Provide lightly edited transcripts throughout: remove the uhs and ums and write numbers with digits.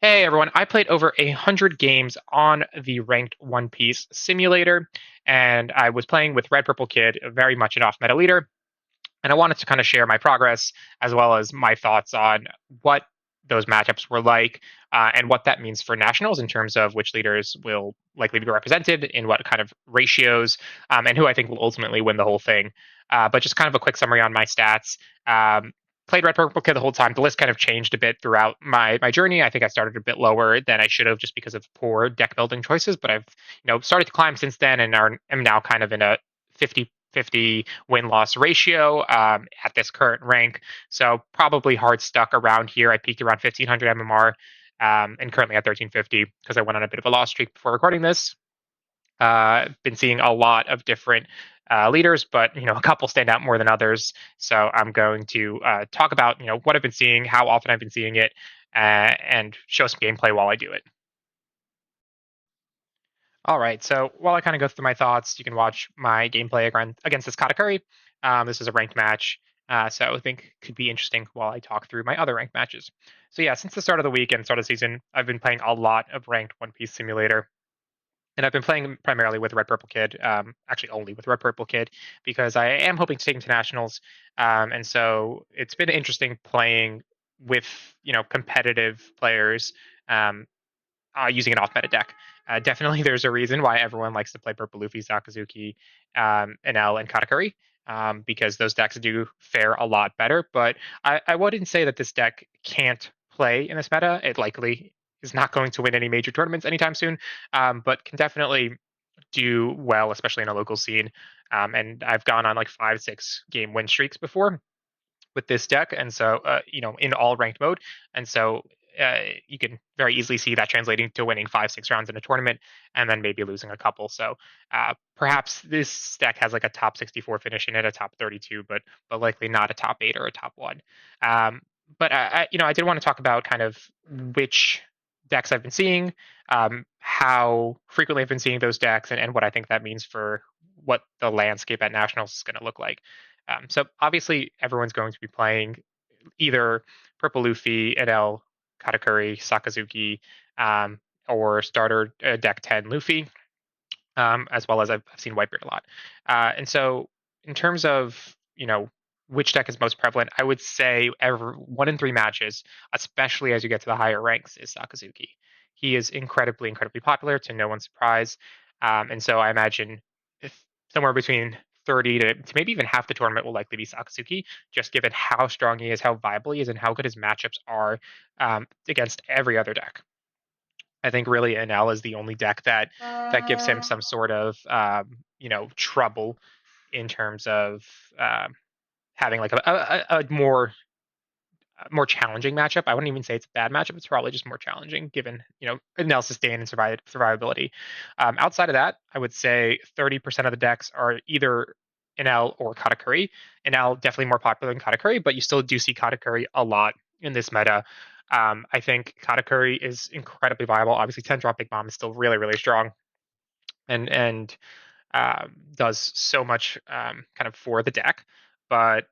Hey everyone, I played over 100 games on the ranked One Piece simulator, and I was playing with Red Purple Kid, very much an off meta leader, and I wanted to kind of share my progress as well as my thoughts on what those matchups were like and what that means for nationals in terms of which leaders will likely be represented in what kind of ratios and who I think will ultimately win the whole thing. But just kind of a quick summary on my stats. Um, Played Red Purple Kid the whole time. The list kind of changed a bit throughout my journey. I think I started a bit lower than I should have just because of poor deck building choices, but I've started to climb since then and am now kind of in a 50-50 win-loss ratio at this current rank. So probably hard stuck around here. I peaked around 1500 MMR and currently at 1350 because I went on a bit of a loss streak before recording this. Been seeing a lot of different leaders, but a couple stand out more than others. So I'm going to talk about what I've been seeing, how often I've been seeing it, and show some gameplay while I do it. All right. So while I kind of go through my thoughts, you can watch my gameplay against this Katakuri. This is a ranked match, so I think could be interesting while I talk through my other ranked matches. So yeah, since the start of the week and start of the season, I've been playing a lot of ranked One Piece Simulator. And I've been playing primarily with Red Purple Kid, actually only with Red Purple Kid, because I am hoping to take him to nationals. And so it's been interesting playing with competitive players. Um, using an off-meta deck. Definitely, there's a reason why everyone likes to play Purple Luffy, Sakazuki, Enel, and Katakuri, because those decks do fare a lot better. But I wouldn't say that this deck can't play in this meta. It likely is not going to win any major tournaments anytime soon, but can definitely do well, especially in a local scene. And I've gone on like 5, 6 game win streaks before with this deck, and so in all ranked mode, and so you can very easily see that translating to winning 5, 6 rounds in a tournament, and then maybe losing a couple. So perhaps this deck has like a top 64 finish in it, a top 32, but likely not a top 8 or a top 1. Um, but I did want to talk about kind of which decks I've been seeing, how frequently I've been seeing those decks, and what I think that means for what the landscape at nationals is going to look like. So obviously, everyone's going to be playing either Purple Luffy, Enel, Katakuri, Sakazuki, or starter deck 10 Luffy, as well as I've seen Whitebeard a lot. And so, in terms of which deck is most prevalent, I would say every 1 in 3 matches, especially as you get to the higher ranks, is Sakazuki. He is incredibly popular to no one's surprise, and so I imagine if somewhere between 30 to maybe even half the tournament will likely be Sakazuki, just given how strong he is, how viable he is, and how good his matchups are against every other deck. I think really NL is the only deck that gives him some sort of trouble in terms of having like a more challenging matchup. I wouldn't even say it's a bad matchup. It's probably just more challenging given NL sustain and survivability. Outside of that, I would say 30% of the decks are either NL or Katakuri. NL definitely more popular than Katakuri, but you still do see Katakuri a lot in this meta. I think Katakuri is incredibly viable. Obviously, 10 drop Big Bomb is still really strong and does so much kind of for the deck. But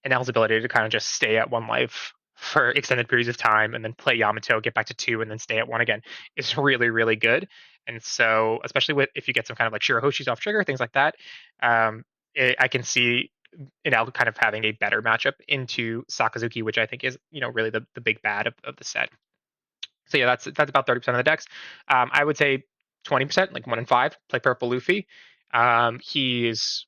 Enel's ability to kind of just stay at 1 life for extended periods of time and then play Yamato, get back to 2, and then stay at 1 again is really good. And so, especially with if you get some kind of like Shirahoshi's off trigger, things like that, I can see Enel kind of having a better matchup into Sakazuki, which I think is really the big bad of the set. So yeah, that's about 30% of the decks. I would say 20%, like 1 in 5, play Purple Luffy. He's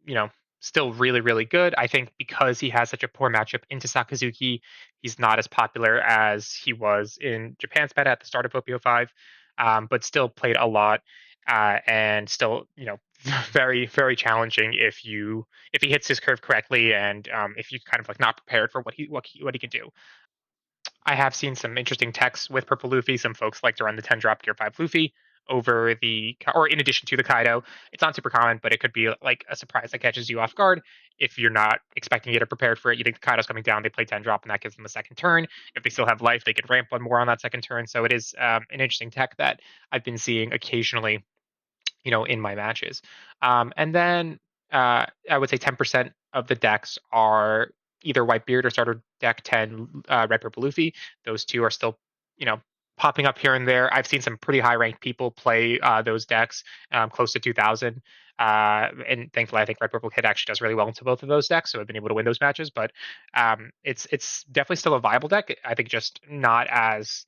you know still really good. I think because he has such a poor matchup into Sakazuki, he's not as popular as he was in Japan's meta at the start of OPO5, but still played a lot and still very challenging if he hits his curve correctly and if you kind of like not prepared for what he can do. I have seen some interesting techs with Purple Luffy. Some folks like to run the 10 drop Gear 5 Luffy over or in addition to the Kaido. It's not super common, but it could be like a surprise that catches you off guard. If you're not expecting it or prepared for it, you think the Kaido's coming down, they play 10 drop, and that gives them a second turn. If they still have life, they could ramp 1 more on that second turn. So it is an interesting tech that I've been seeing occasionally, in my matches. And then I would say 10% of the decks are either Whitebeard or starter deck 10 Red Purple Luffy. Those two are still, popping up here and there. I've seen some pretty high ranked people play those decks, close to 2,000. And thankfully, I think Red Purple Kid actually does really well into both of those decks, so I've been able to win those matches. But it's definitely still a viable deck. I think just not as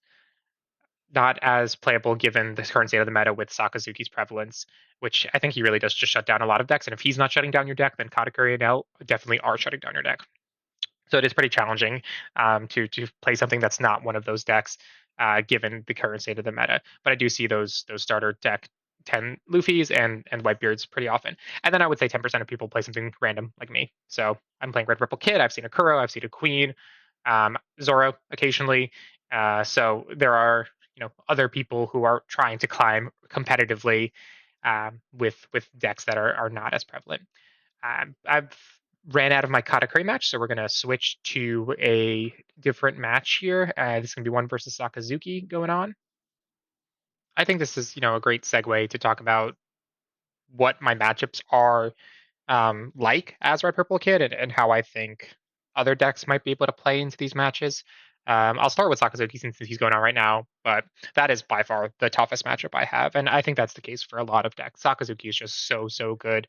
playable given the current state of the meta with Sakazuki's prevalence, which I think he really does just shut down a lot of decks. And if he's not shutting down your deck, then Katakuri and Enel definitely are shutting down your deck. So it is pretty challenging to play something that's not one of those decks, given the current state of the meta. But I do see those starter deck 10 Luffy's and Whitebeards pretty often. And then I would say 10% of people play something random like me. So I'm playing Red Purple Kid. I've seen a Kuro. I've seen a Queen, Zoro occasionally. So there are other people who are trying to climb competitively with decks that are not as prevalent. I've ran out of my Katakuri match, so we're going to switch to a different match here. This is going to be one versus Sakazuki going on. I think this is, a great segue to talk about what my matchups are like as Red Purple Kid and how I think other decks might be able to play into these matches. I'll start with Sakazuki since he's going on right now, but that is by far the toughest matchup I have, and I think that's the case for a lot of decks. Sakazuki is just so good.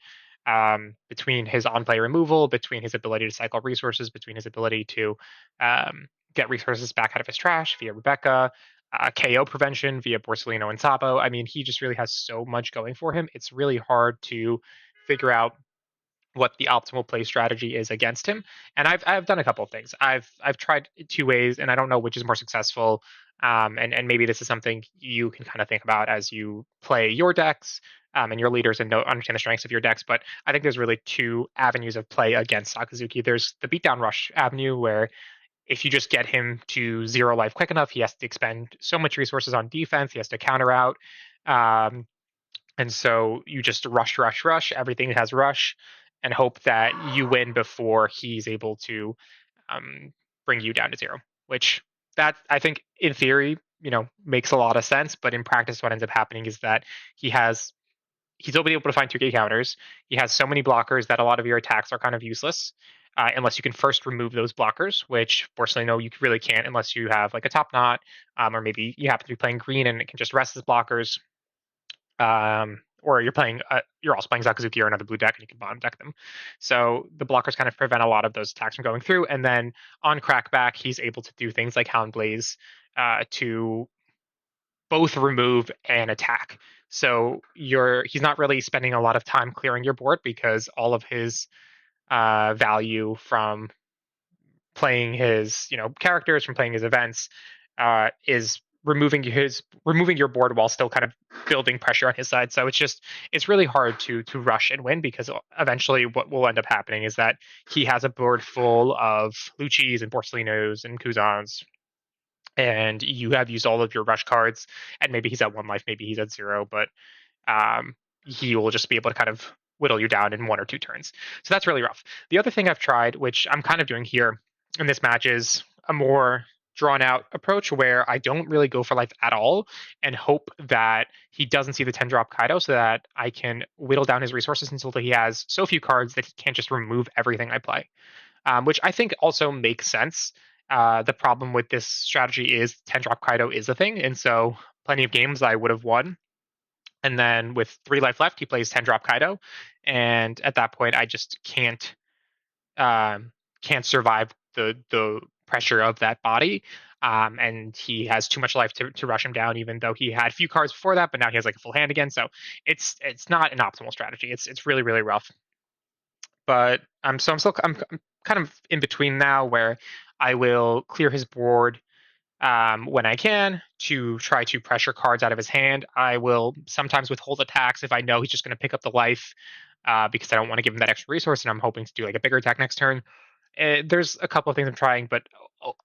Between his on-play removal, between his ability to cycle resources, between his ability to get resources back out of his trash via Rebecca, KO prevention via Borsellino and Sabo. I mean, he just really has so much going for him. It's really hard to figure out what the optimal play strategy is against him. And I've done a couple of things. I've tried two ways, and I don't know which is more successful. And maybe this is something you can kind of think about as you play your decks and your leaders and understand the strengths of your decks. But I think there's really two avenues of play against Sakazuki. There's the beatdown rush avenue where if you just get him to zero life quick enough, he has to expend so much resources on defense. He has to counter out. Um, and so you just rush. Everything has rush, and hope that you win before he's able to um, bring you down to zero. Which that I think in theory, makes a lot of sense. But in practice, what ends up happening is that he's only able to find 2K counters. He has so many blockers that a lot of your attacks are kind of useless. Unless you can first remove those blockers, which fortunately, no, you really can't unless you have like a top knot, or maybe you happen to be playing green and it can just rest as blockers, or you're also playing Sakazuki or another blue deck and you can bottom deck them. So the blockers kind of prevent a lot of those attacks from going through. And then on crackback, he's able to do things like Hound Blaze to both remove and attack. So he's not really spending a lot of time clearing your board because all of his value from playing his characters, from playing his events, is removing your board while still kind of building pressure on his side. So it's really hard to rush and win because eventually what will end up happening is that he has a board full of Lucci's and Borsalinos and Kuzans, and you have used all of your rush cards, and maybe he's at one life, maybe he's at zero, but um, he will just be able to kind of whittle you down in one or two turns. So that's really rough. The other thing I've tried, which I'm kind of doing here in this match, is a more drawn out approach where I don't really go for life at all and hope that he doesn't see the 10 drop Kaido so that I can whittle down his resources until he has so few cards that he can't just remove everything I play, which I think also makes sense. The problem with this strategy is 10 drop Kaido is a thing, and so plenty of games I would have won. And then with 3 life left, he plays 10 drop Kaido, and at that point, I just can't survive the pressure of that body. And he has too much life to rush him down, even though he had a few cards before that, but now he has like a full hand again. So it's not an optimal strategy. It's really rough. But I'm kind of in between now, where I will clear his board when I can to try to pressure cards out of his hand. I will sometimes withhold attacks if I know he's just going to pick up the life, because I don't want to give him that extra resource, and I'm hoping to do like a bigger attack next turn. There's a couple of things I'm trying, but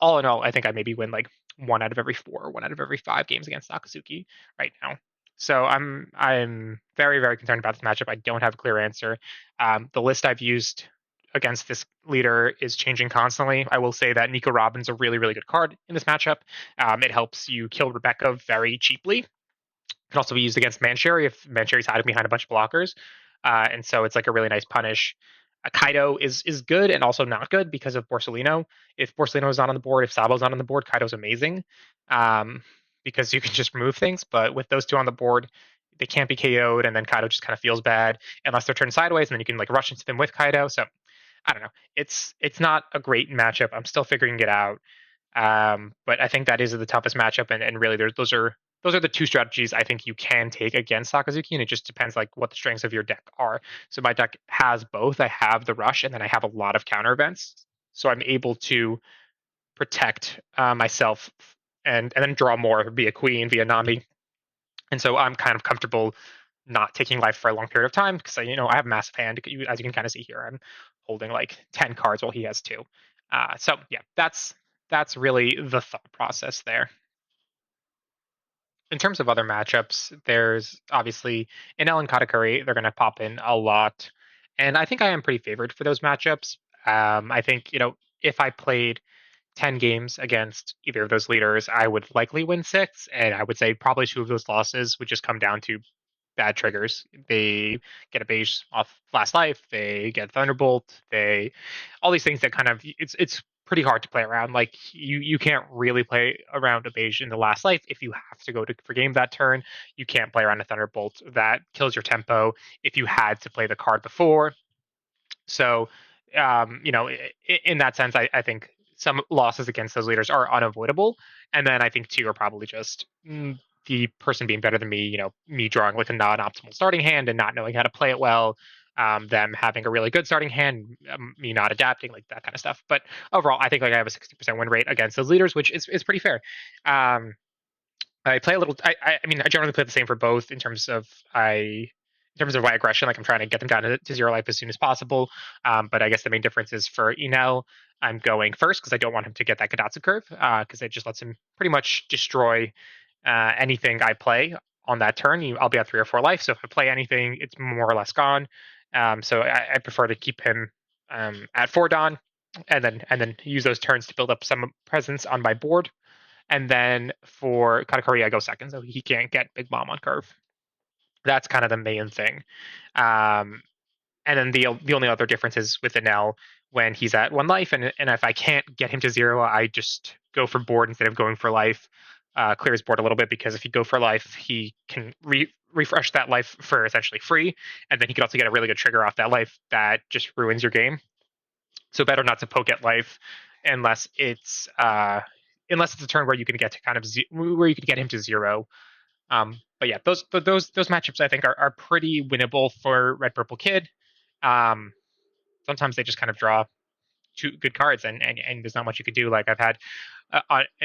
all in all, I think I maybe win like 1 out of every 4, 1 out of every 5 games against Sakazuki right now. So I'm very concerned about this matchup. I don't have a clear answer. The list I've used against this leader is changing constantly. I will say that Nico Robin's a really good card in this matchup. It helps you kill Rebecca very cheaply. It can also be used against Mancherry if Mancherry's hiding behind a bunch of blockers. And so it's like a really nice punish. Kaido is good and also not good because of Borsellino. If Borsellino is not on the board, if Sabo's not on the board, Kaido's amazing. Um, because you can just remove things. But with those two on the board, they can't be KO'd, and then Kaido just kind of feels bad unless they're turned sideways, and then you can like rush into them with Kaido. So I don't know. It's not a great matchup. I'm still figuring it out. But I think that is the toughest matchup, and really, those are the two strategies I think you can take against Sakazuki, and it just depends like what the strengths of your deck are. So my deck has both. I have the rush, and then I have a lot of counter events, so I'm able to protect myself and then draw more via Queen, via Nami, and so I'm kind of comfortable not taking life for a long period of time because I have a massive hand. As you can kind of see here, I'm holding like 10 cards while he has two. So yeah, that's really the thought process there. In terms of other matchups, there's obviously Enel and Katakuri. They're going to pop in a lot, and I think I am pretty favored for those matchups. I think if I played 10 games against either of those leaders, I would likely win six, and I would say probably two of those losses would just come down to bad triggers. They get a base off last life. They get Thunderbolt. They all these things that kind of it's pretty hard to play around. Like you can't really play around a beige in the last life if you have to go to for game that turn. You can't play around a Thunderbolt that kills your tempo if you had to play the card before. So, in that sense, I think some losses against those leaders are unavoidable. And then I think two are probably just the person being better than me, me drawing like a non optimal starting hand and not knowing how to play it well, them having a really good starting hand, me not adapting, like that kind of stuff. But overall, I think like I have a 60% win rate against those leaders, which is pretty fair. Um, I play a little. I mean, I generally play the same for both in terms of my aggression. Like I'm trying to get them down to zero life as soon as possible. But I guess the main difference is for Enel, I'm going first because I don't want him to get that Kadatsu curve because it just lets him pretty much destroy anything I play on that turn. I'll be at 3 or 4 life. So if I play anything, it's more or less gone. So I prefer to keep him at 4 Don, and then use those turns to build up some presence on my board. And then for Katakuri, I go second, so he can't get Big Bomb on curve. That's kind of the main thing. Um, and then the only other difference is with Enel when he's at 1 life, and if I can't get him to zero, I just go for board instead of going for life. Clear his board a little bit because if you go for life, he can refresh that life for essentially free, and then he can also get a really good trigger off that life that just ruins your game. So better not to poke at life unless it's a turn where you can get to kind of where you can get him to zero. But yeah, those matchups I think are pretty winnable for Red Purple Kid. Um, Sometimes they just kind of draw two good cards, and there's not much you could do. Like I've had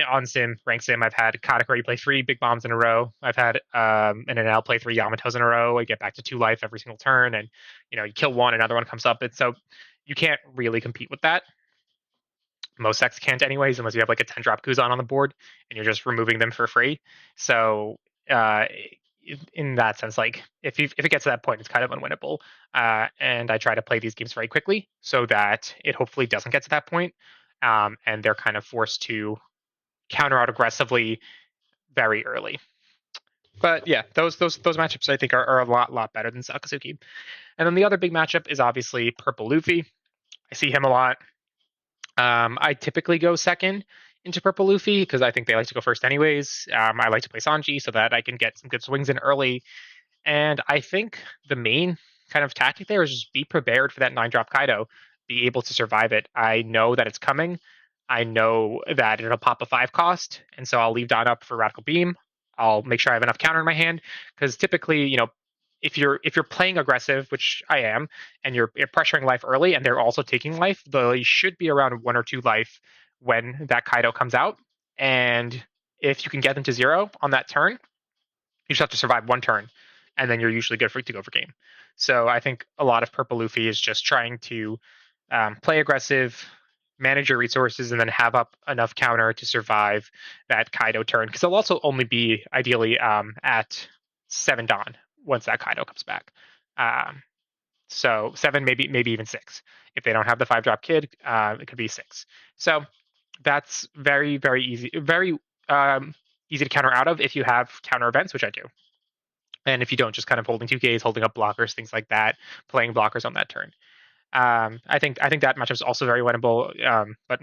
on sim rank sim, I've had Katakuri play 3 big bombs in a row. I've had an NL play 3 Yamatos in a row. I get back to 2 life every single turn, and you kill one, another one comes up. And so you can't really compete with that. Most decks can't anyways, unless you have like a 10 drop Kuzan on the board and you're just removing them for free. So uh, in that sense, like if it gets to that point, it's kind of unwinnable. And I try to play these games very quickly so that it hopefully doesn't get to that point. And they're kind of forced to counter out aggressively very early. But yeah, those matchups I think are a lot better than Sakazuki. And then the other big matchup is obviously Purple Luffy. I see him a lot. I typically go second into Purple Luffy because I think they like to go first anyways. I like to play Sanji so that I can get some good swings in early. And I think the main kind of tactic there is just be prepared for that 9 drop Kaido, be able to survive it. I know that it's coming. I know that it'll pop a 5 cost, and so I'll leave Don up for Radical Beam. I'll make sure I have enough counter in my hand because typically, if you're playing aggressive, which I am, and you're pressuring life early, and they're also taking life, they should be around 1 or 2 life when that Kaido comes out. And if you can get them to zero on that turn, you just have to survive 1 turn, and then you're usually good to go for game. So I think a lot of Purple Luffy is just trying to play aggressive, manage your resources, and then have up enough counter to survive that Kaido turn. Because they'll also only be ideally at 7 Dawn once that Kaido comes back. Um, so 7, maybe even 6. If they don't have the 5 drop kid, it could be 6. So that's very very easy, very easy to counter out of if you have counter events, which I do. And if you don't, just kind of holding 2Ks, holding up blockers, things like that, playing blockers on that turn. I think that matchup is also very winnable. But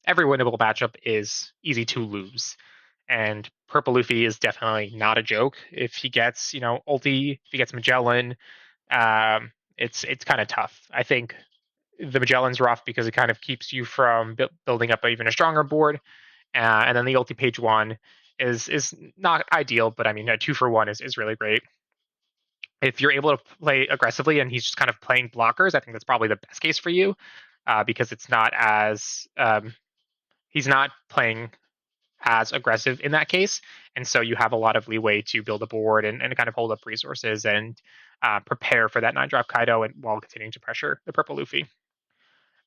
every winnable matchup is easy to lose, and Purple Luffy is definitely not a joke. If he gets, ulti, if he gets Magellan, it's kind of tough. I think the Magellan's rough because it kind of keeps you from building up even a stronger board. And then the ulti page one is not ideal, but I mean a 2-for-1 is really great. If you're able to play aggressively and he's just kind of playing blockers, I think that's probably the best case for you, because it's not as he's not playing as aggressive in that case, and so you have a lot of leeway to build a board and kind of hold up resources and prepare for that 9-drop Kaido and while continuing to pressure the purple Luffy.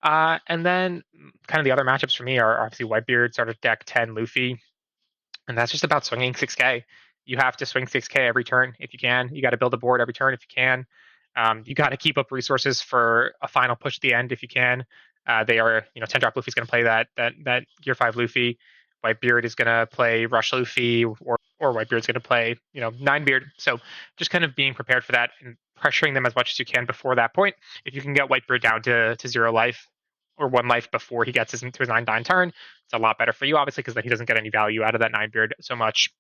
And then kind of the other matchups for me are obviously Whitebeard, starter deck 10 Luffy, and that's just about swinging 6K. You have to swing 6K every turn if you can. You got to build a board every turn if you can. You got to keep up resources for a final push at the end if you can. They are, 10 drop Luffy's going to play that Gear 5 Luffy. Whitebeard is going to play Rush Luffy, or Whitebeard's going to play, Ninebeard. So just kind of being prepared for that and pressuring them as much as you can before that point. If you can get Whitebeard down to 0 life or 1 life before he gets into his 9-9 turn, it's a lot better for you, obviously, because then he doesn't get any value out of that Ninebeard so much.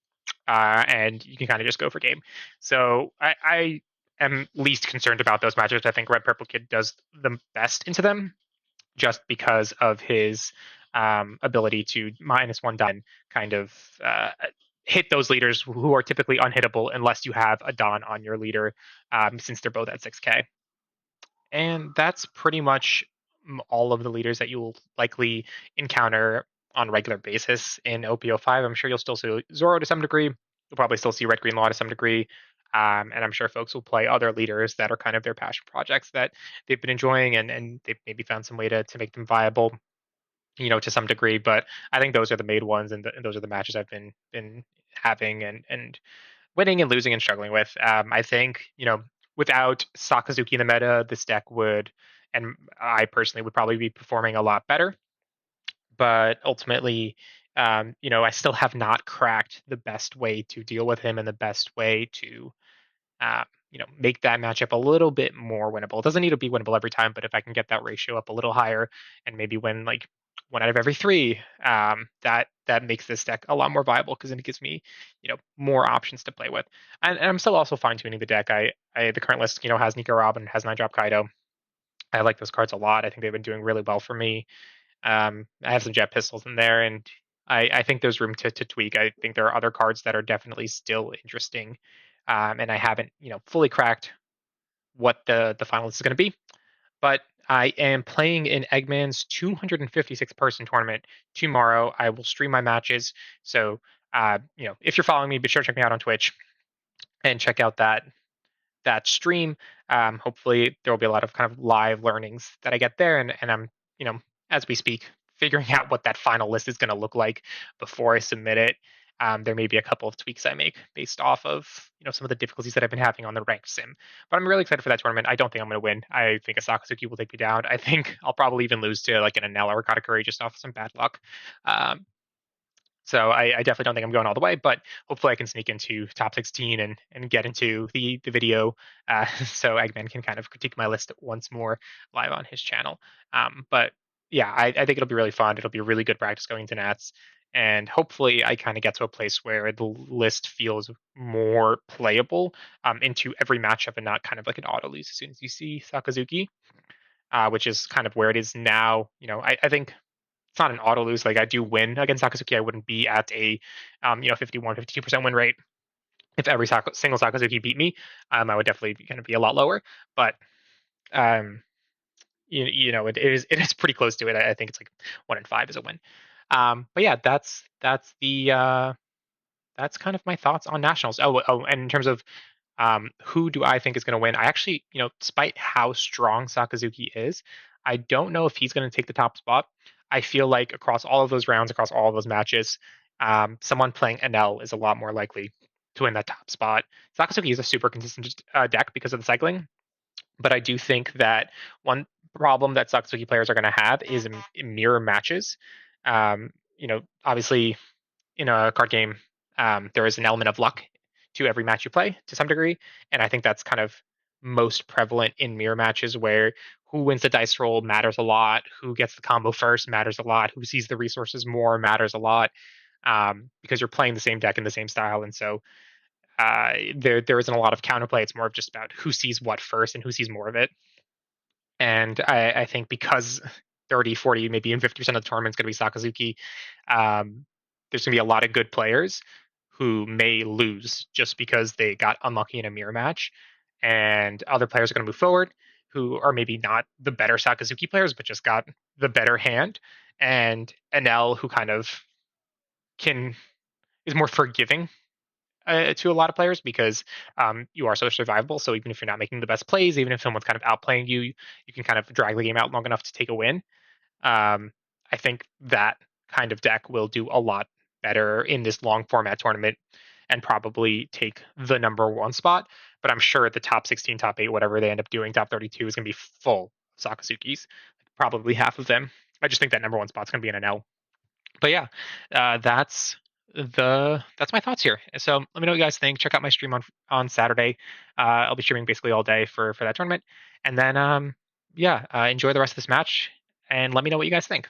And you can kind of just go for game. So I am least concerned about those matchups. I think Red Purple Kid does the best into them just because of his ability to -1 die, kind of hit those leaders who are typically unhittable unless you have a Don on your leader, since they're both at 6K. And that's pretty much all of the leaders that you'll likely encounter on a regular basis in OPO5. I'm sure you'll still see Zoro to some degree. You'll probably still see Red Green Law to some degree. And I'm sure folks will play other leaders that are kind of their passion projects that they've been enjoying, and they've maybe found some way to make them viable, to some degree. But I think those are the main ones, and those are the matches I've been having and winning and losing and struggling with. I think, without Sakazuki in the meta, this deck would, and I personally would probably be performing a lot better. But ultimately, I still have not cracked the best way to deal with him and the best way to, make that matchup a little bit more winnable. It doesn't need to be winnable every time, but if I can get that ratio up a little higher and maybe win like 1 out of every 3, that makes this deck a lot more viable because then it gives me, more options to play with. And I'm still also fine tuning the deck. The current list, has Nico Robin, has 9-drop Kaido. I like those cards a lot. I think they've been doing really well for me. I have some jet pistols in there, and I think there's room to tweak. I think there are other cards that are definitely still interesting, and I haven't fully cracked what the final list is going to be. But I am playing in Eggman's 256 person tournament tomorrow. I will stream my matches, so if you're following me, be sure to check me out on Twitch and check out that stream. Hopefully, there will be a lot of kind of live learnings that I get there, and I'm, as we speak, figuring out what that final list is going to look like before I submit it. There may be a couple of tweaks I make based off of some of the difficulties that I've been having on the ranked sim. But I'm really excited for that tournament. I don't think I'm going to win. I think a Sakazuki will take me down. I think I'll probably even lose to like an Enel or Katakuri just off some bad luck. So I definitely don't think I'm going all the way, but hopefully I can sneak into top 16 and get into the video, so Eggman can kind of critique my list once more live on his channel. But yeah, I think it'll be really fun. It'll be a really good practice going into Nats, and hopefully I kind of get to a place where the list feels more playable into every matchup and not kind of like an auto lose as soon as you see Sakazuki, which is kind of where it is now. I think it's not an auto lose. Like I do win against Sakazuki. I wouldn't be at a 51, 52% win rate if every single Sakazuki beat me. I would definitely be going to be a lot lower. But um, it is pretty close to it. I think it's like 1 in 5 is a win. But yeah, that's kind of my thoughts on nationals. And in terms of who do I think is going to win? I actually, despite how strong Sakazuki is, I don't know if he's going to take the top spot. I feel like across all of those rounds, across all of those matches, someone playing Enel is a lot more likely to win that top spot. Sakazuki is a super consistent deck because of the cycling, but I do think that one problem that Sakazuki players are going to have is in mirror matches. Obviously, in a card game, there is an element of luck to every match you play to some degree, and I think that's kind of most prevalent in mirror matches where who wins the dice roll matters a lot, who gets the combo first matters a lot, who sees the resources more matters a lot. because you're playing the same deck in the same style, and so there isn't a lot of counterplay. It's more of just about who sees what first and who sees more of it. And I think because 30, 40, maybe even 50% of the tournament is going to be Sakazuki, there's going to be a lot of good players who may lose just because they got unlucky in a mirror match. And other players are going to move forward who are maybe not the better Sakazuki players, but just got the better hand. And Enel, who kind of can is more forgiving to a lot of players because you are so survivable. So even if you're not making the best plays, even if someone's kind of outplaying you, you can kind of drag the game out long enough to take a win. I think that kind of deck will do a lot better in this long format tournament and probably take the number one spot. But I'm sure the top 16, top 8, whatever they end up doing, top 32 is going to be full of Sakazukis, probably half of them. I just think that number one spot's going to be in an L. But yeah, that's my thoughts here. So let me know what you guys think. Check out my stream on Saturday. I'll be streaming basically all day for that tournament, and then yeah, enjoy the rest of this match, and let me know what you guys think.